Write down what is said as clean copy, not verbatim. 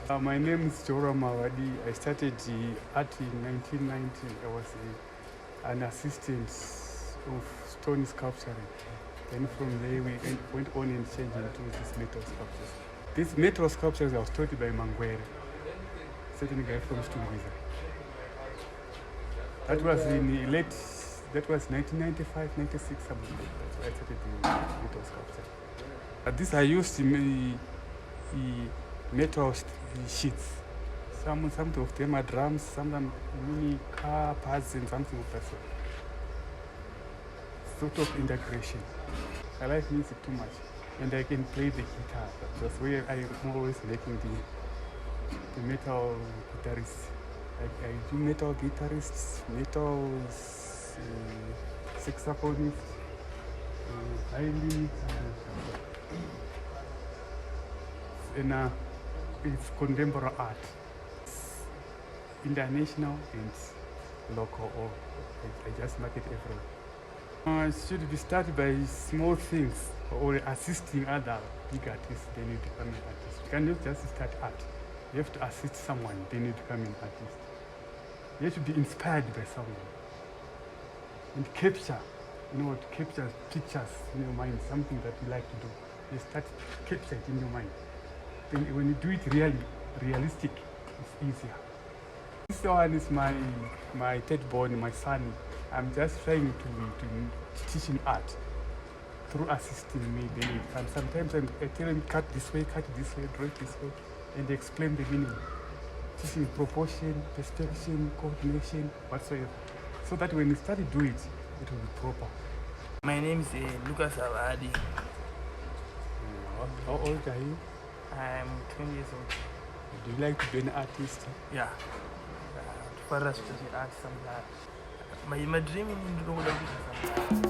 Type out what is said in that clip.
My name is Havadi. I started art in 1990. I was an assistant of stone sculpturing. Then from there we went on and changed into these metal sculptures. These metal sculptures I was taught by Mangwere, certain guy from Stungiza. That was in the late, that was 1995, 96, something like that. So I started doing metal sculpture. This I used the metal sheets. Some of them are drums, some are mini car parts and something of that sort. Sort of integration. I like music too much, and I can play the guitar. That's where I'm always making the metal guitarists. I do metal guitarists, metal saxophonists, violin, and it's contemporary art. It's international and local, or I just market everywhere. It should be started by small things or assisting other big artists, then you become an artist. You cannot just start art. You have to assist someone, then you become an artist. You have to be inspired by someone. And capture, to capture pictures in your mind, something that you like to do. You start capture it in your mind. Then when you do it really, realistic, it's easier. This one is my third born, my son. I'm just trying to teach him art through assisting me. And sometimes I tell him cut this way, draw it this way, and explain the meaning. Teaching proportion, perspective, coordination, whatsoever. So that when you start to do it, it will be proper. My name is Havadi. How old are you? I'm 20 years old. Do you like to be an artist? Yeah. For us to be art, some my dream in the